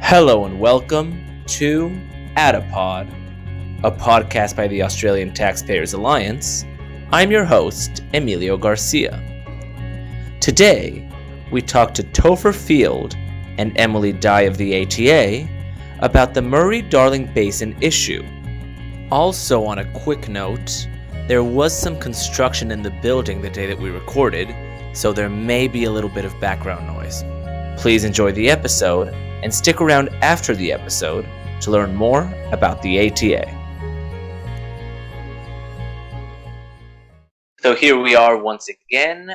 Hello and welcome to Adapod, a podcast by the Australian Taxpayers Alliance. I'm your host, Emilio Garcia. Today, we talk to Topher Field and Emily Dye of the ATA about the Murray-Darling Basin issue. Also, on a quick note, there was some construction in the building the day that we recorded, so there may be a little bit of background noise. Please enjoy the episode and stick around after the episode to learn more about the ATA. So here we are once again.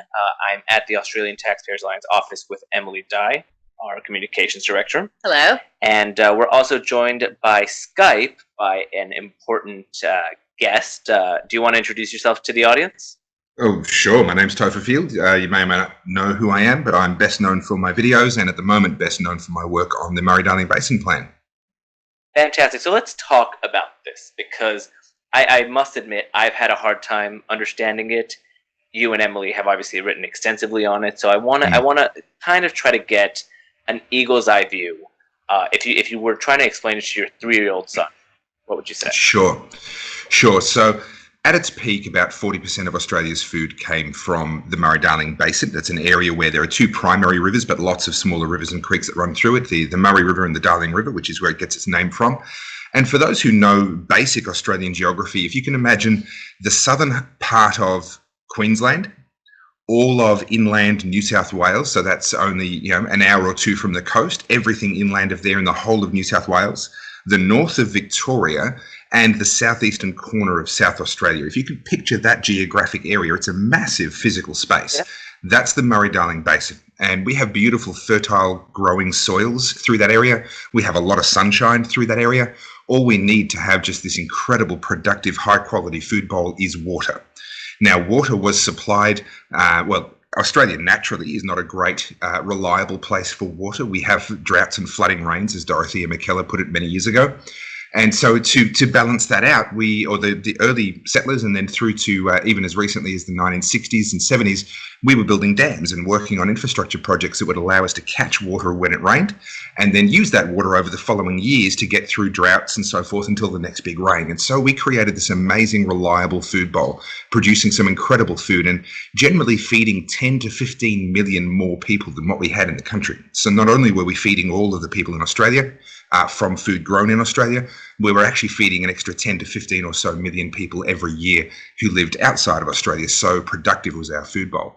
I'm at the Australian Taxpayers Alliance office with Emily Dye, our communications director. Hello. And we're also joined by Skype by an important guest. Do you want to introduce yourself to the audience? Oh, sure. My name's Topher Field. You may or may not know who I am, but I'm best known for my videos and at the moment best known for my work on the Murray-Darling Basin plan. Fantastic. So let's talk about this because I must admit I've had a hard time understanding it. You and Emily have obviously written extensively on it, so I want to kind of try to get an eagle's eye view. If you were trying to explain it to your 3-year-old son, what would you say? Sure. So at its peak, about 40% of Australia's food came from the Murray-Darling Basin. That's an area where there are two primary rivers, but lots of smaller rivers and creeks that run through it, the Murray River and the Darling River, which is where it gets its name from. And for those who know basic Australian geography, if you can imagine the southern part of Queensland, all of inland New South Wales, so that's only an hour or two from the coast, everything inland of there in the whole of New South Wales, the north of Victoria, and the southeastern corner of South Australia. If you can picture that geographic area, it's a massive physical space. Yeah. That's the Murray-Darling Basin. And we have beautiful, fertile, growing soils through that area. We have a lot of sunshine through that area. All we need to have just this incredible, productive, high-quality food bowl is water. Now, water was supplied, Australia naturally is not a great, reliable place for water. We have droughts and flooding rains, as Dorothea McKellar put it many years ago. And so to balance that out, the early settlers and then through to even as recently as the 1960s and 70s, we were building dams and working on infrastructure projects that would allow us to catch water when it rained and then use that water over the following years to get through droughts and so forth until the next big rain. And so we created this amazing, reliable food bowl, producing some incredible food and generally feeding 10 to 15 million more people than what we had in the country. So not only were we feeding all of the people in Australia from food grown in Australia, we were actually feeding an extra 10 to 15 or so million people every year who lived outside of Australia. So productive was our food bowl.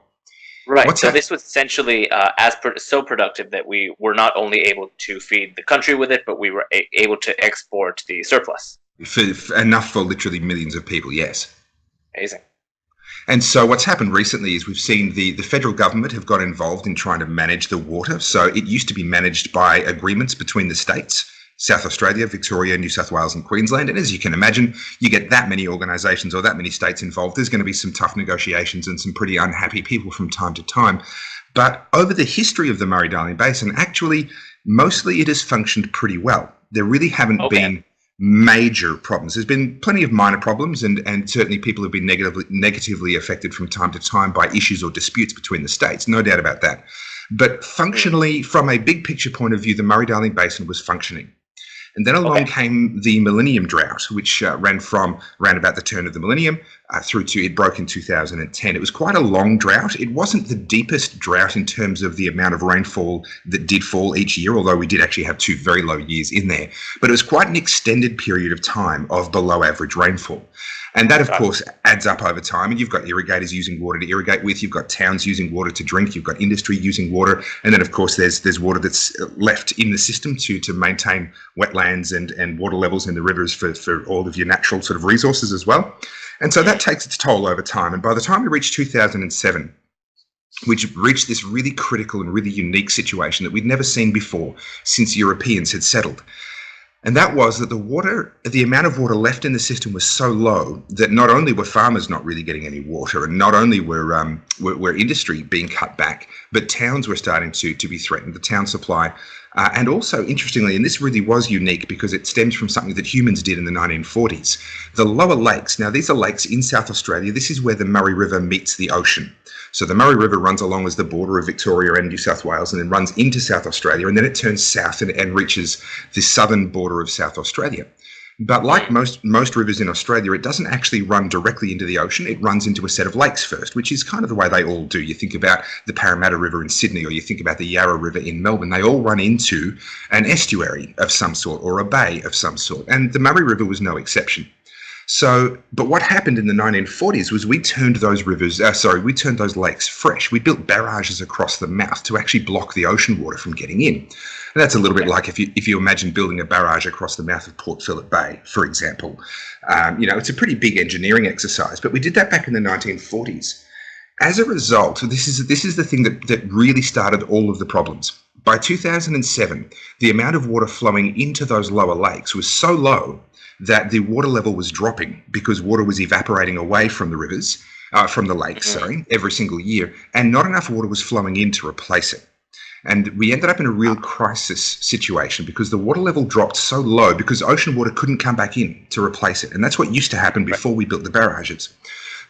Right. This was essentially so productive that we were not only able to feed the country with it, but we were able to export the surplus. Enough for literally millions of people, yes. Amazing. And so what's happened recently is we've seen the federal government have got involved in trying to manage the water. So it used to be managed by agreements between the states, South Australia, Victoria, New South Wales and Queensland. And as you can imagine, you get that many organisations or that many states involved, there's going to be some tough negotiations and some pretty unhappy people from time to time. But over the history of the Murray-Darling Basin, actually, mostly it has functioned pretty well. There really haven't been major problems. There's been plenty of minor problems and certainly people have been negatively affected from time to time by issues or disputes between the states, no doubt about that. But functionally, from a big picture point of view, the Murray-Darling Basin was functioning. And then along came the Millennium Drought, which ran from around about the turn of the millennium through to it broke in 2010. It was quite a long drought. It wasn't the deepest drought in terms of the amount of rainfall that did fall each year, although we did actually have 2 very low years in there. But it was quite an extended period of time of below average rainfall. And that, of course, adds up over time. And you've got irrigators using water to irrigate with. You've got towns using water to drink. You've got industry using water. And then, of course, there's water that's left in the system to maintain wetlands and water levels in the rivers for all of your natural sort of resources as well. And so that takes its toll over time. And by the time we reached 2007, which reached this really critical and really unique situation that we'd never seen before since Europeans had settled. And that was that the amount of water left in the system was so low that not only were farmers not really getting any water, and not only were industry being cut back, but towns were starting to be threatened. The town supply And also, interestingly, and this really was unique because it stems from something that humans did in the 1940s, the lower lakes. Now, these are lakes in South Australia. This is where the Murray River meets the ocean. So the Murray River runs along as the border of Victoria and New South Wales and then runs into South Australia, and then it turns south and reaches the southern border of South Australia. But like most rivers in Australia, it doesn't actually run directly into the ocean. It runs into a set of lakes first, which is kind of the way they all do. You think about the Parramatta River in Sydney, or you think about the Yarra River in Melbourne. They all run into an estuary of some sort or a bay of some sort. And the Murray River was no exception. So, but what happened in the 1940s was we turned those lakes fresh. We built barrages across the mouth to actually block the ocean water from getting in. And that's a little bit like if you imagine building a barrage across the mouth of Port Phillip Bay, for example. It's a pretty big engineering exercise, but we did that back in the 1940s. As a result, this is the thing that really started all of the problems. By 2007, the amount of water flowing into those lower lakes was so low that the water level was dropping because water was evaporating away from the rivers, from the lakes, every single year, and not enough water was flowing in to replace it. And we ended up in a real crisis situation because the water level dropped so low because ocean water couldn't come back in to replace it. And that's what used to happen before we built the barrages.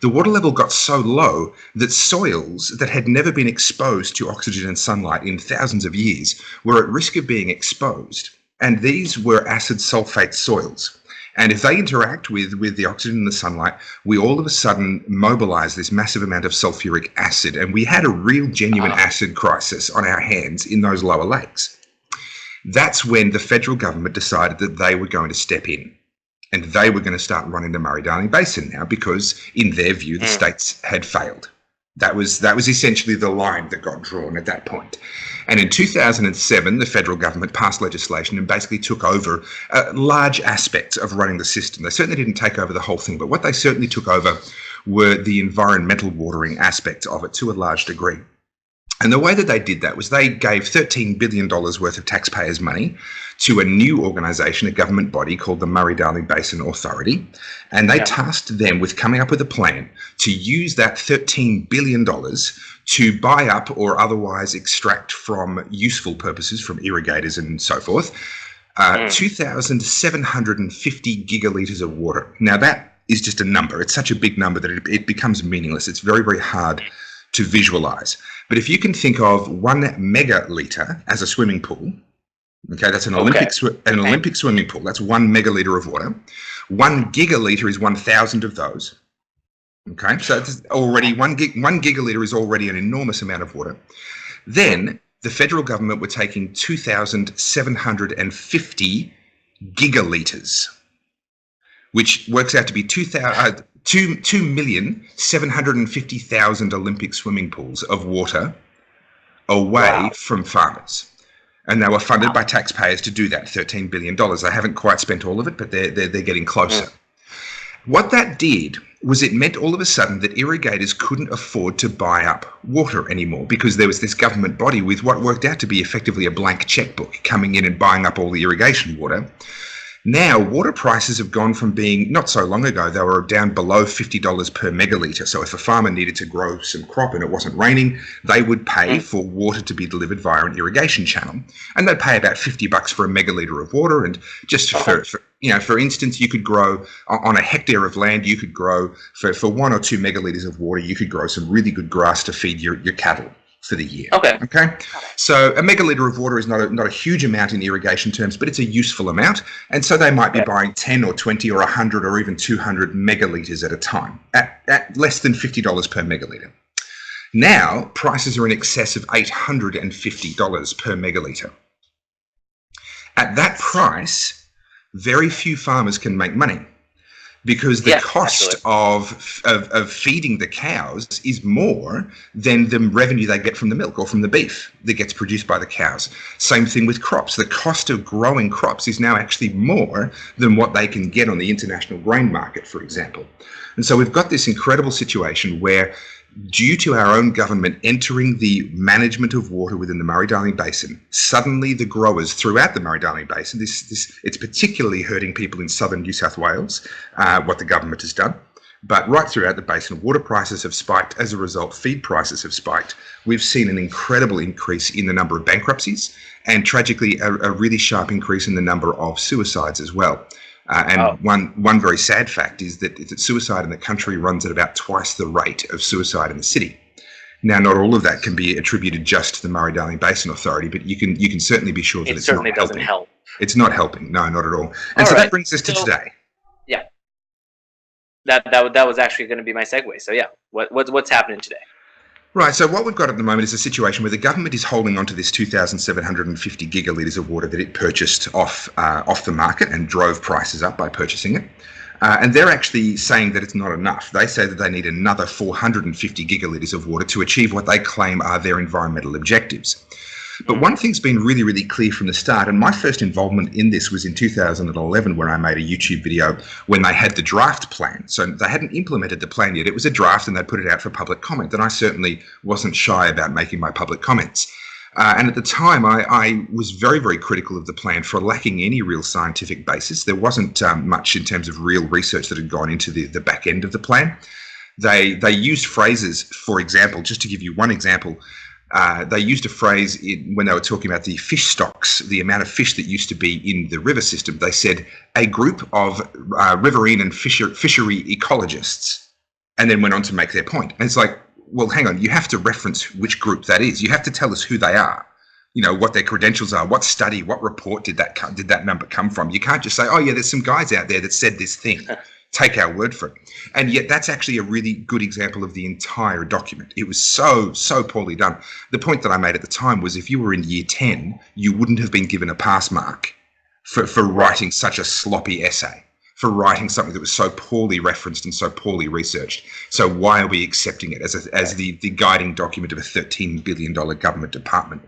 The water level got so low that soils that had never been exposed to oxygen and sunlight in thousands of years were at risk of being exposed. And these were acid sulfate soils. And if they interact with the oxygen and the sunlight, we all of a sudden mobilize this massive amount of sulfuric acid. And we had a real genuine acid crisis on our hands in those lower lakes. That's when the federal government decided that they were going to step in. And they were going to start running the Murray-Darling Basin now because, in their view, the states had failed. That was essentially the line that got drawn at that point. And in 2007, the federal government passed legislation and basically took over large aspects of running the system. They certainly didn't take over the whole thing, but what they certainly took over were the environmental watering aspects of it to a large degree. And the way that they did that was they gave $13 billion worth of taxpayers' money to a new organisation, a government body called the Murray-Darling Basin Authority, and they tasked them with coming up with a plan to use that $13 billion to buy up or otherwise extract from useful purposes, from irrigators and so forth, 2,750 gigalitres of water. Now, that is just a number. It's such a big number that it becomes meaningless. It's very, very hard to visualize. But if you can think of 1 megalitre as a swimming pool, okay, that's an Olympic swimming pool. That's 1 megalitre of water. 1 gigalitre is 1,000 of those. Okay, so it's already 1 gigalitre is already an enormous amount of water. Then the federal government were taking 2,750 gigalitres, which works out to be 2,750,000 Olympic swimming pools of water away from farmers. And they were funded by taxpayers to do that, $13 billion. They haven't quite spent all of it, but they're getting closer. What that did was it meant all of a sudden that irrigators couldn't afford to buy up water anymore because there was this government body with what worked out to be effectively a blank checkbook coming in and buying up all the irrigation water. Now, water prices have gone from being, not so long ago, they were down below $50 per megalitre. So if a farmer needed to grow some crop and it wasn't raining, they would pay for water to be delivered via an irrigation channel. And they'd pay about $50 for a megalitre of water. And just for instance, you could grow on a hectare of land, you could grow for 1 or 2 megalitres of water, you could grow some really good grass to feed your cattle for the year. Okay. So a megalitre of water is not a huge amount in irrigation terms, but it's a useful amount. And so they might be buying 10 or 20 or 100 or even 200 megalitres at a time at less than $50 per megalitre. Now, prices are in excess of $850 per megalitre. At that price, very few farmers can make money, because the cost of feeding the cows is more than the revenue they get from the milk or from the beef that gets produced by the cows. Same thing with crops. The cost of growing crops is now actually more than what they can get on the international grain market, for example. And so we've got this incredible situation where, due to our own government entering the management of water within the Murray-Darling Basin, suddenly the growers throughout the Murray-Darling Basin, it's particularly hurting people in southern New South Wales, what the government has done. But right throughout the basin, water prices have spiked. As a result, feed prices have spiked. We've seen an incredible increase in the number of bankruptcies and, tragically, a really sharp increase in the number of suicides as well. One very sad fact is that suicide in the country runs at about twice the rate of suicide in the city. Now, not all of that can be attributed just to the Murray-Darling Basin Authority, but you can certainly be sure that it's not helping. It certainly doesn't help. It's not helping. No, not at all. And so that brings us to today. Yeah. That was actually going to be my segue. So yeah, what's happening today? Right, so what we've got at the moment is a situation where the government is holding on to this 2,750 gigalitres of water that it purchased off the market and drove prices up by purchasing it. And they're actually saying that it's not enough. They say that they need another 450 gigalitres of water to achieve what they claim are their environmental objectives. But one thing's been really, really clear from the start, and my first involvement in this was in 2011 when I made a YouTube video when they had the draft plan. So they hadn't implemented the plan yet. It was a draft and they put it out for public comment, and I certainly wasn't shy about making my public comments. And at the time, I was very, very critical of the plan for lacking any real scientific basis. There wasn't much in terms of real research that had gone into the back end of the plan. They used phrases, for example, just to give you one example, they used a phrase when they were talking about the fish stocks, the amount of fish that used to be in the river system. They said a group of riverine and fishery ecologists, and then went on to make their point. And it's like, well, hang on, you have to reference which group that is. You have to tell us who they are, what their credentials are, what study, what report did that number come from. You can't just say, oh yeah, there's some guys out there that said this thing. Take our word for it. And yet that's actually a really good example of the entire document. It was so poorly done. The point that I made at the time was if you were in year 10, you wouldn't have been given a pass mark for writing such a sloppy essay, for writing something that was so poorly referenced and so poorly researched. So why are we accepting it as the guiding document of a $13 billion government department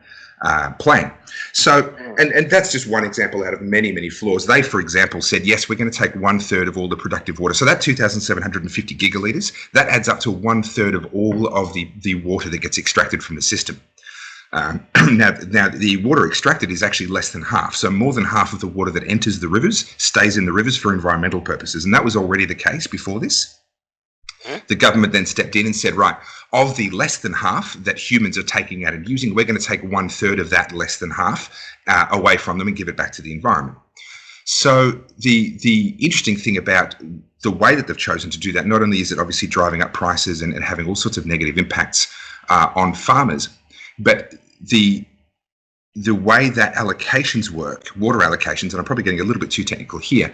plan? So, and that's just one example out of many, many flaws. They, for example, said, yes, we're going to take 1/3 of all the productive water. So that 2,750 gigalitres, that adds up to 1/3 of all of the water that gets extracted from the system. Now, the water extracted is actually less than half. So more than half of the water that enters the rivers stays in the rivers for environmental purposes. And that was already the case before this. The government then stepped in and said, right, of the less than half that humans are taking out and using, we're going to take 1/3 of that less than half away from them and give it back to the environment. So the interesting thing about the way that they've chosen to do that, not only is it obviously driving up prices and having all sorts of negative impacts on farmers, but the way that allocations work, water allocations, and I'm probably getting a little bit too technical here,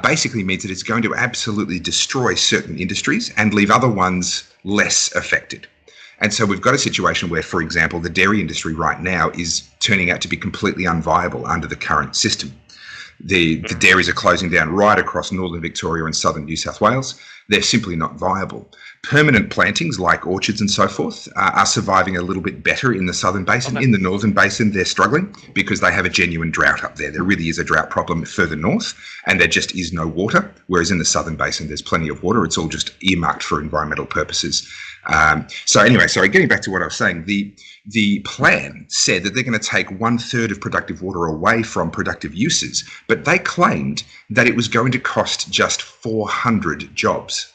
basically means that it's going to absolutely destroy certain industries and leave other ones less affected. And so we've got a situation where, for example, the dairy industry right now is turning out to be completely unviable under the current system. The dairies are closing down right across northern Victoria and southern New South Wales. They're simply not viable. Permanent plantings like orchards and so forth are surviving a little bit better in the southern basin. Okay. In the northern basin, they're struggling because they have a genuine drought up there. There really is a drought problem further north, and there just is no water, whereas in the southern basin, there's plenty of water. It's all just earmarked for environmental purposes. So anyway, sorry, getting back to what I was saying, the plan said that they're going to take 1/3 of productive water away from productive uses, but they claimed that it was going to cost just 400 jobs.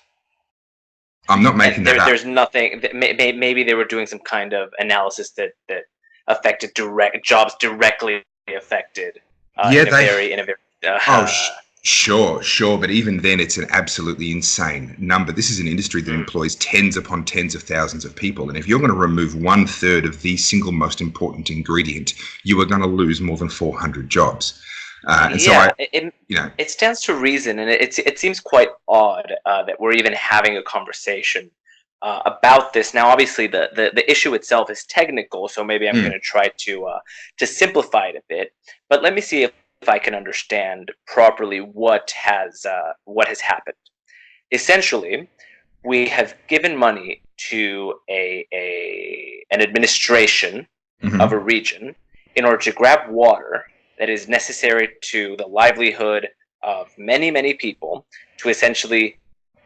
I'm not making that up. There's nothing. Maybe they were doing some kind of analysis that affected jobs directly affected. Sure, but even then, it's an absolutely insane number. This is an industry that employs tens upon tens of thousands of people, and if you're going to remove 1/3 of the single most important ingredient, you are going to lose more than 400 jobs. It stands to reason, and it seems quite odd that we're even having a conversation about this. Now, obviously, the issue itself is technical, so maybe I'm going to try to simplify it a bit. But let me see if I can understand properly what has happened. Essentially, we have given money to an administration of a region in order to grab water that is necessary to the livelihood of many, many people to essentially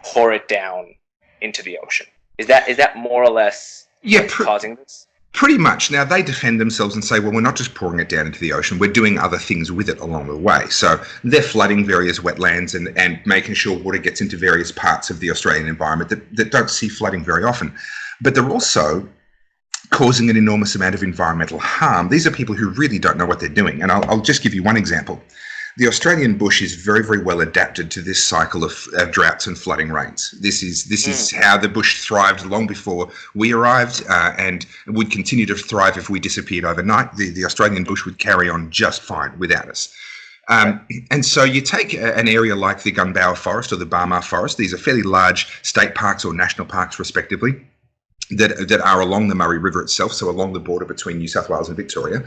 pour it down into the ocean. Is that more or less what's causing this? Pretty much. Now, they defend themselves and say, well, we're not just pouring it down into the ocean, we're doing other things with it along the way. So they're flooding various wetlands and making sure water gets into various parts of the Australian environment that don't see flooding very often. But they're also causing an enormous amount of environmental harm. These are people who really don't know what they're doing. And I'll just give you one example. The Australian bush is very, very well adapted to this cycle of droughts and flooding rains. This is how the bush thrived long before we arrived, and would continue to thrive if we disappeared overnight. The Australian bush would carry on just fine without us. And so you take an area like the Gunbower Forest or the Barmah Forest. These are fairly large state parks or national parks, respectively, that are along the Murray River itself, so along the border between New South Wales and Victoria.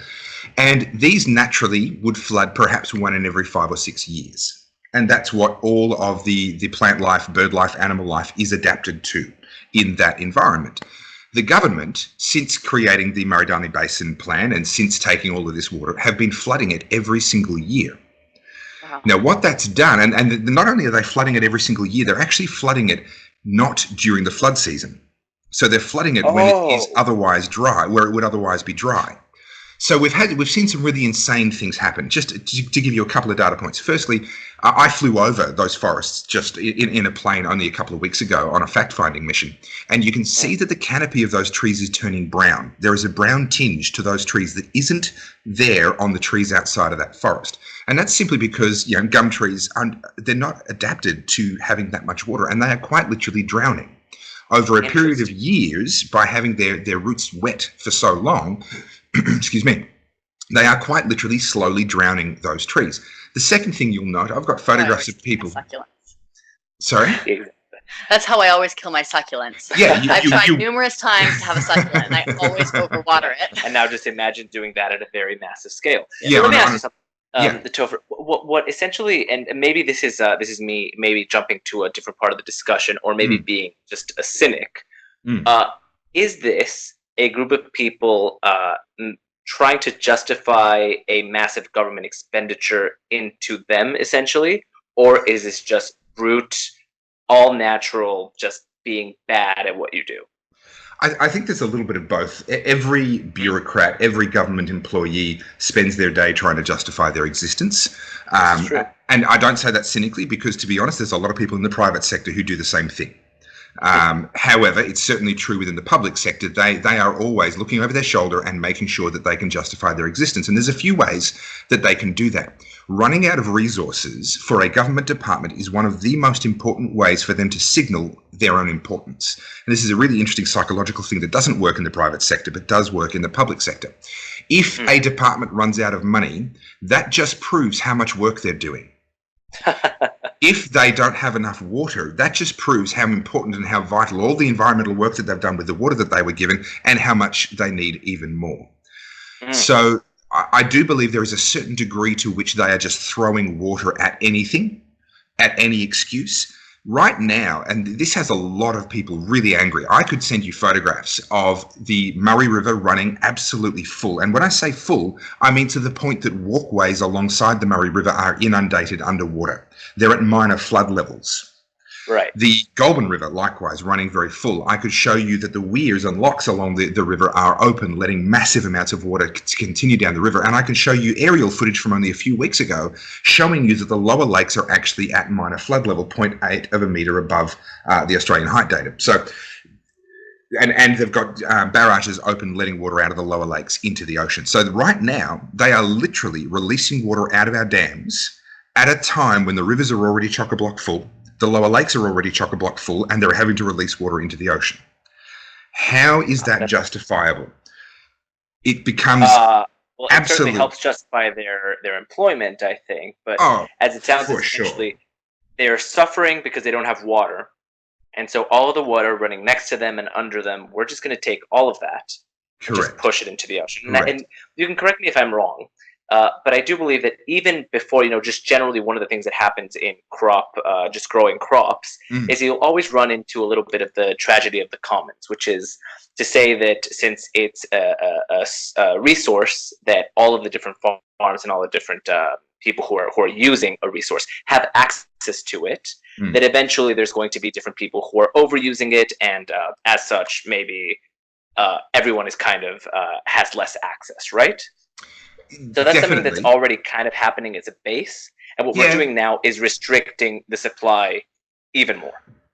And these naturally would flood perhaps one in every 5 or 6 years. And that's what all of the plant life, bird life, animal life is adapted to in that environment. The government, since creating the MurrayDarling Basin plan and since taking all of this water, have been flooding it every single year. Wow. Now, what that's done, and not only are they flooding it every single year, they're actually flooding it not during the flood season. So they're flooding it when it is otherwise dry, where it would otherwise be dry. So we've seen some really insane things happen. Just to give you a couple of data points. Firstly, I flew over those forests just in a plane only a couple of weeks ago on a fact-finding mission, and you can see that the canopy of those trees is turning brown. There is a brown tinge to those trees that isn't there on the trees outside of that forest. And that's simply because gum trees, they're not adapted to having that much water, and they are quite literally drowning. Over a period of years, by having their roots wet for so long, excuse me, they are quite literally slowly drowning those trees. The second thing you'll note, I've got photographs of people. Succulents. Sorry? That's how I always kill my succulents. Yeah, I've tried numerous times to have a succulent, and I always overwater it. And now just imagine doing that at a very massive scale. Yeah, let me ask you something. The Topher, what essentially, and maybe this is me maybe jumping to a different part of the discussion, or maybe being just a cynic. Is this a group of people trying to justify a massive government expenditure into them, essentially, or is this just brute, all natural, just being bad at what you do? I think there's a little bit of both. Every bureaucrat, every government employee spends their day trying to justify their existence. And I don't say that cynically because, to be honest, there's a lot of people in the private sector who do the same thing. However, it's certainly true within the public sector. They are always looking over their shoulder and making sure that they can justify their existence. And there's a few ways that they can do that. Running out of resources for a government department is one of the most important ways for them to signal their own importance. And this is a really interesting psychological thing that doesn't work in the private sector, but does work in the public sector. If a department runs out of money, that just proves how much work they're doing. If they don't have enough water, that just proves how important and how vital all the environmental work that they've done with the water that they were given and how much they need even more. So I do believe there is a certain degree to which they are just throwing water at anything, at any excuse. Right now, and this has a lot of people really angry, I could send you photographs of the Murray River running absolutely full. And when I say full, I mean to the point that walkways alongside the Murray River are inundated underwater. They're at minor flood levels. Right. The Goulburn River, likewise, running very full. I could show you that the weirs and locks along the river are open, letting massive amounts of water continue down the river. And I can show you aerial footage from only a few weeks ago showing you that the lower lakes are actually at minor flood level, 0.8 of a metre above the Australian height datum. So, and they've got barrages open, letting water out of the lower lakes into the ocean. So right now, they are literally releasing water out of our dams at a time when the rivers are already chock-a-block full. The lower lakes are already chock-a-block full, and they're having to release water into the ocean. How is that justifiable? It becomes it certainly helps justify their employment, I think. But as it sounds, essentially, they're suffering because they don't have water, and so all of the water running next to them and under them, we're just going to take all of that and just push it into the ocean. And you can correct me if I'm wrong. But I do believe that even before, just generally one of the things that happens in just growing crops is you'll always run into a little bit of the tragedy of the commons, which is to say that since it's a resource that all of the different farms and all the different people who are using a resource have access to it, that eventually there's going to be different people who are overusing it and as such maybe everyone is kind of has less access, right? So that's something that's already kind of happening as a base. And what we're doing now is restricting the supply even more.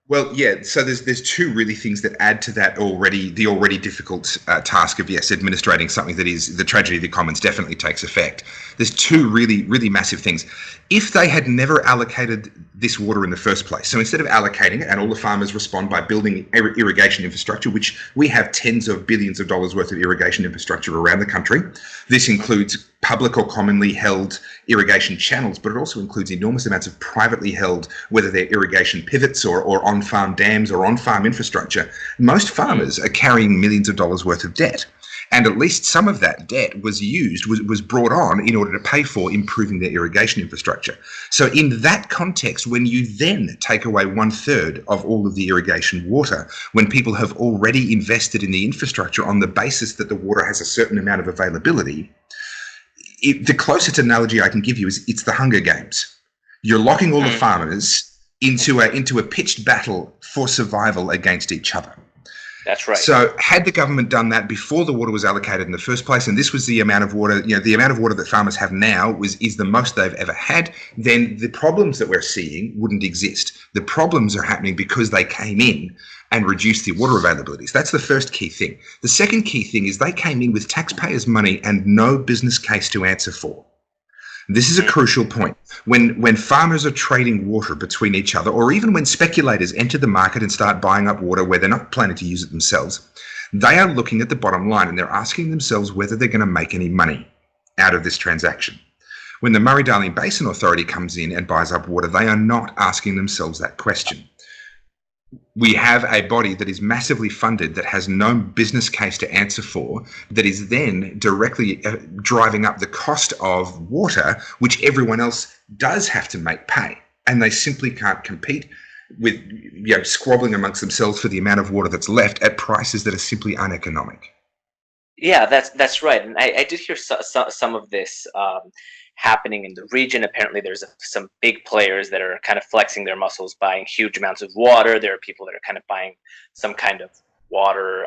Well, yeah. So there's two really things that add to that already difficult task of administrating something that is the tragedy of the commons definitely takes effect. There's two really massive things. If they had never allocated this water in the first place, so instead of allocating it, and all the farmers respond by building irrigation infrastructure, which we have tens of billions of dollars worth of irrigation infrastructure around the country. This includes public or commonly held irrigation channels, but it also includes enormous amounts of privately held, whether they're irrigation pivots or on-farm dams or on-farm infrastructure. Most farmers are carrying millions of dollars worth of debt. And at least some of that debt was brought on in order to pay for improving their irrigation infrastructure. So in that context, when you then take away 1/3 of all of the irrigation water, when people have already invested in the infrastructure on the basis that the water has a certain amount of availability, the closest analogy I can give you is it's the Hunger Games. You're locking all the farmers into a pitched battle for survival against each other. That's right. So had the government done that before the water was allocated in the first place, and this was the amount of water, the amount of water that farmers have now is the most they've ever had, then the problems that we're seeing wouldn't exist. The problems are happening because they came in and reduced the water availabilities. That's the first key thing. The second key thing is they came in with taxpayers' money and no business case to answer for. This is a crucial point. When farmers are trading water between each other, or even when speculators enter the market and start buying up water where they're not planning to use it themselves, they are looking at the bottom line and they're asking themselves whether they're going to make any money out of this transaction. When the Murray-Darling Basin Authority comes in and buys up water, they are not asking themselves that question. We have a body that is massively funded, that has no business case to answer for, that is then directly driving up the cost of water, which everyone else does have to make pay. And they simply can't compete with squabbling amongst themselves for the amount of water that's left at prices that are simply uneconomic. Yeah, that's right. And I did hear some of this happening in the region. Apparently there's some big players that are kind of flexing their muscles, buying huge amounts of water. There are people that are kind of buying some kind of water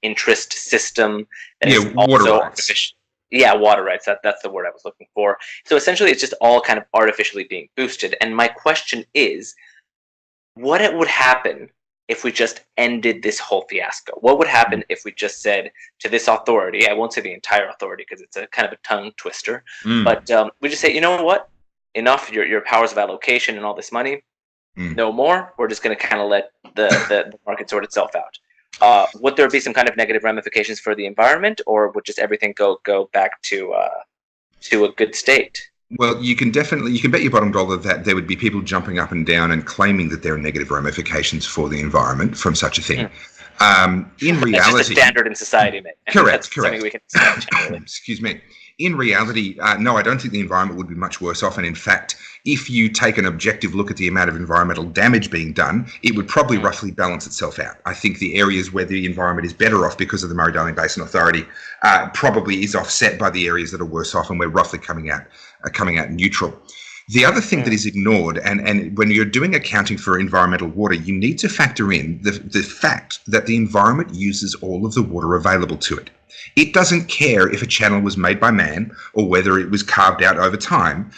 interest system that is water also rights. artificial. Yeah, water rights. That's the word I was looking for. So essentially it's just all kind of artificially being boosted. And my question is, what would happen if we just ended this whole fiasco? What would happen if we just said to this authority, I won't say the entire authority because it's a kind of a tongue twister, but we just say, you know what? Enough, your powers of allocation and all this money, no more. We're just going to kind of let the market sort itself out. Would there be some kind of negative ramifications for the environment, or would just everything go back to a good state? Well, you can bet your bottom dollar that there would be people jumping up and down and claiming that there are negative ramifications for the environment from such a thing. In reality, it's just a standard in society, mate. Correct. Something we can accept generally. Excuse me. In reality, no, I don't think the environment would be much worse off. And in fact, if you take an objective look at the amount of environmental damage being done, it would probably roughly balance itself out. I think the areas where the environment is better off because of the Murray-Darling Basin Authority probably is offset by the areas that are worse off, and we're roughly coming out neutral. The other thing that is ignored, and when you're doing accounting for environmental water, you need to factor in the fact that the environment uses all of the water available to it. It doesn't care if a channel was made by man or whether it was carved out over time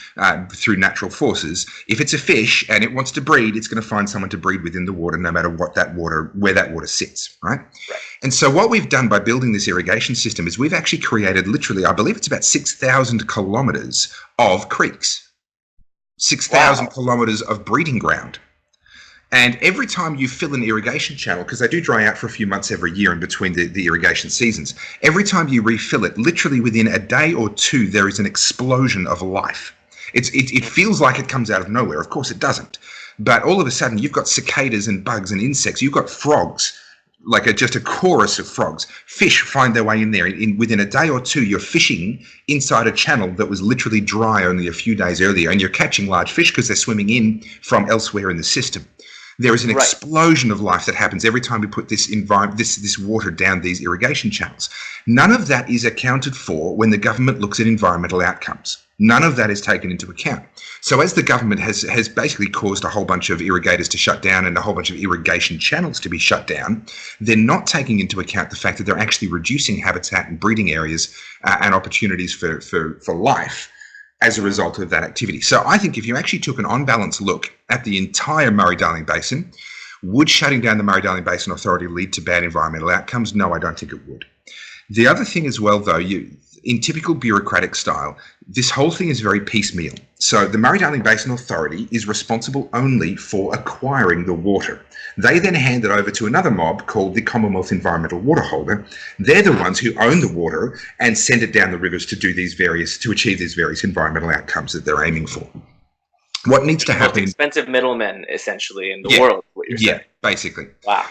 through natural forces. If it's a fish and it wants to breed, it's going to find someone to breed within the water, no matter where that water sits, right? And so what we've done by building this irrigation system is we've actually created literally, I believe it's about 6,000 kilometres of creeks, 6,000 kilometres of breeding ground. And every time you fill an irrigation channel, because they do dry out for a few months every year in between the irrigation seasons, every time you refill it, literally within a day or two, there is an explosion of life. It feels like it comes out of nowhere. Of course it doesn't. But all of a sudden, you've got cicadas and bugs and insects. You've got frogs, just a chorus of frogs. Fish find their way in there. Within a day or two, you're fishing inside a channel that was literally dry only a few days earlier, and you're catching large fish because they're swimming in from elsewhere in the system. There is an Right. explosion of life that happens every time we put this water down these irrigation channels. None of that is accounted for when the government looks at environmental outcomes. None of that is taken into account. So as the government has basically caused a whole bunch of irrigators to shut down and a whole bunch of irrigation channels to be shut down, they're not taking into account the fact that they're actually reducing habitat and breeding areas and opportunities for life as a result of that activity. So I think if you actually took an on-balance look at the entire Murray-Darling Basin, would shutting down the Murray-Darling Basin Authority lead to bad environmental outcomes? No, I don't think it would. The other thing as well, though, in typical bureaucratic style, this whole thing is very piecemeal. So the Murray-Darling Basin Authority is responsible only for acquiring the water. They then hand it over to another mob called the Commonwealth Environmental Water Holder. They're the ones who own the water and send it down the rivers to achieve these various environmental outcomes that they're aiming for. What needs to happen? Most expensive middlemen, essentially, in the world. What you're saying. Basically. Wow.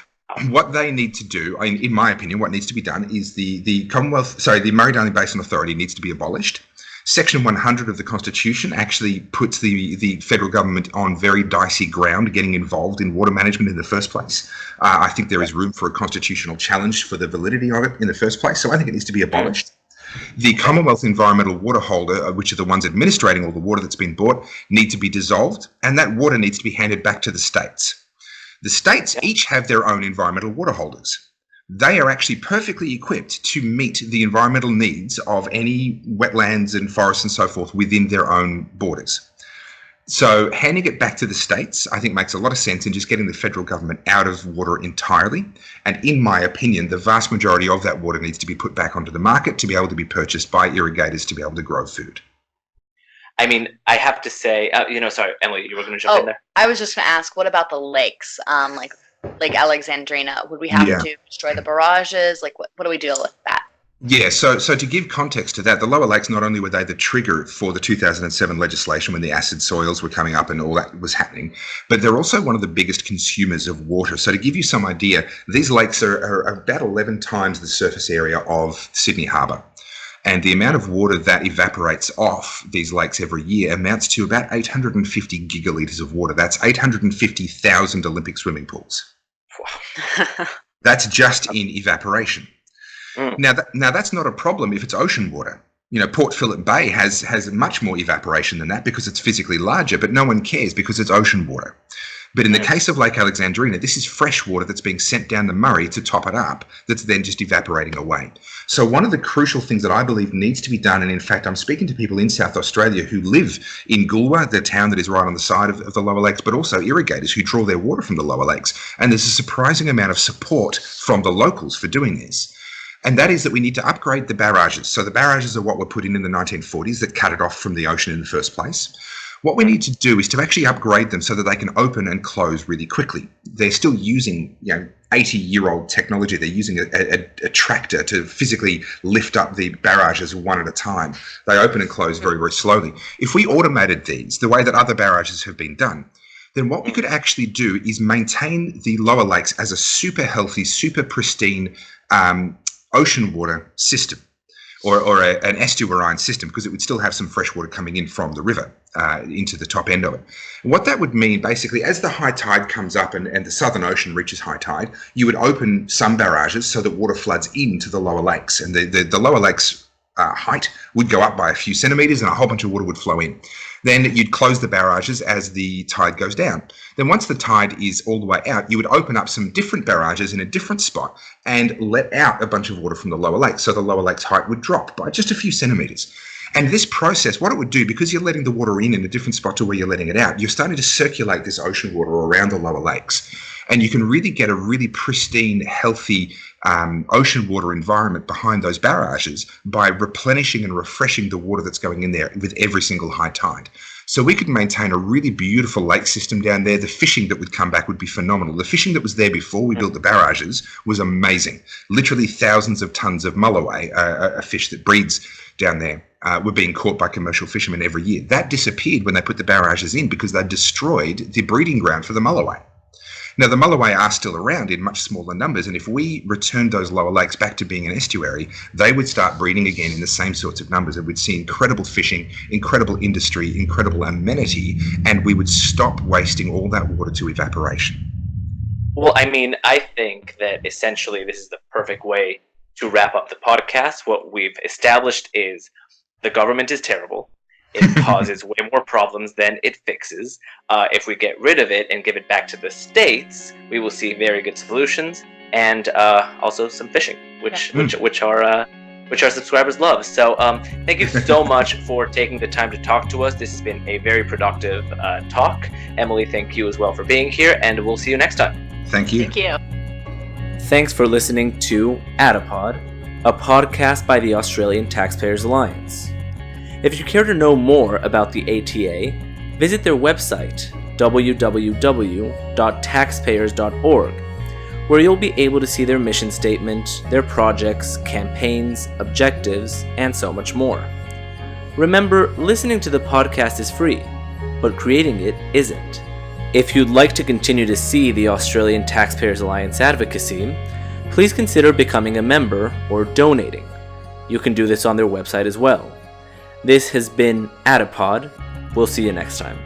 What they need to do, in my opinion, what needs to be done is the Murray-Darling Basin Authority needs to be abolished. Section 100 of the Constitution actually puts the federal government on very dicey ground getting involved in water management in the first place. I think there is room for a constitutional challenge for the validity of it in the first place, so I think it needs to be abolished. The Commonwealth Environmental Water Holder, which are the ones administrating all the water that's been bought, need to be dissolved, and that water needs to be handed back to the states. The states each have their own environmental water holders. They are actually perfectly equipped to meet the environmental needs of any wetlands and forests and so forth within their own borders. So handing it back to the states, I think, makes a lot of sense in just getting the federal government out of water entirely. And in my opinion, the vast majority of that water needs to be put back onto the market to be able to be purchased by irrigators to be able to grow food. I mean, I have to say, sorry, Emily, you were going to jump in there. I was just going to ask, what about the lakes? Like Lake Alexandrina, would we have to destroy the barrages? Like, what do we do with that? Yeah, so to give context to that, the lower lakes, not only were they the trigger for the 2007 legislation when the acid soils were coming up and all that was happening, but they're also one of the biggest consumers of water. So to give you some idea, these lakes are about 11 times the surface area of Sydney Harbour. And the amount of water that evaporates off these lakes every year amounts to about 850 gigalitres of water. That's 850,000 Olympic swimming pools. Wow. That's just in evaporation. Now that's not a problem if it's ocean water. Port Phillip Bay has much more evaporation than that because it's physically larger, but no one cares because it's ocean water. But in the case of Lake Alexandrina, this is fresh water that's being sent down the Murray to top it up, that's then just evaporating away. So one of the crucial things that I believe needs to be done, and in fact, I'm speaking to people in South Australia who live in Goolwa, the town that is right on the side of the lower lakes, but also irrigators who draw their water from the lower lakes. And there's a surprising amount of support from the locals for doing this. And that is that we need to upgrade the barrages. So the barrages are what were put in the 1940s that cut it off from the ocean in the first place. What we need to do is to actually upgrade them so that they can open and close really quickly. They're still using 80-year-old technology. They're using a tractor to physically lift up the barrages one at a time. They open and close very, very slowly. If we automated these the way that other barrages have been done, then what we could actually do is maintain the lower lakes as a super healthy, super pristine ocean water system. Or an estuarine system, because it would still have some fresh water coming in from the river into the top end of it. And what that would mean, basically, as the high tide comes up and the Southern Ocean reaches high tide, you would open some barrages so that water floods into the lower lakes. And the lower lakes' height would go up by a few centimetres and a whole bunch of water would flow in. Then you'd close the barrages as the tide goes down. Then once the tide is all the way out, you would open up some different barrages in a different spot and let out a bunch of water from the lower lake. So the lower lake's height would drop by just a few centimetres. And this process, what it would do, because you're letting the water in a different spot to where you're letting it out, you're starting to circulate this ocean water around the lower lakes. And you can really get a really pristine, healthy ocean water environment behind those barrages by replenishing and refreshing the water that's going in there with every single high tide. So we could maintain a really beautiful lake system down there. The fishing that would come back would be phenomenal. The fishing that was there before we built the barrages was amazing. Literally thousands of tons of mulloway, a fish that breeds down there, were being caught by commercial fishermen every year. That disappeared when they put the barrages in because they destroyed the breeding ground for the mulloway. Now, the mulloway are still around in much smaller numbers, and if we returned those lower lakes back to being an estuary, they would start breeding again in the same sorts of numbers, and we'd see incredible fishing, incredible industry, incredible amenity, and we would stop wasting all that water to evaporation. Well, I mean, I think that essentially this is the perfect way to wrap up the podcast. What we've established is the government is terrible. It causes way more problems than it fixes. If we get rid of it and give it back to the states, we will see very good solutions, and also some fishing, which our subscribers love. So thank you so much for taking the time to talk to us. This has been a very productive talk. Emily, thank you as well for being here, and we'll see you next time. Thank you. Thank you. Thanks for listening to Adipod, a podcast by the Australian Taxpayers Alliance. If you care to know more about the ATA, visit their website, www.taxpayers.org, where you'll be able to see their mission statement, their projects, campaigns, objectives, and so much more. Remember, listening to the podcast is free, but creating it isn't. If you'd like to continue to see the Australian Taxpayers Alliance advocacy, please consider becoming a member or donating. You can do this on their website as well. This has been Adipod. We'll see you next time.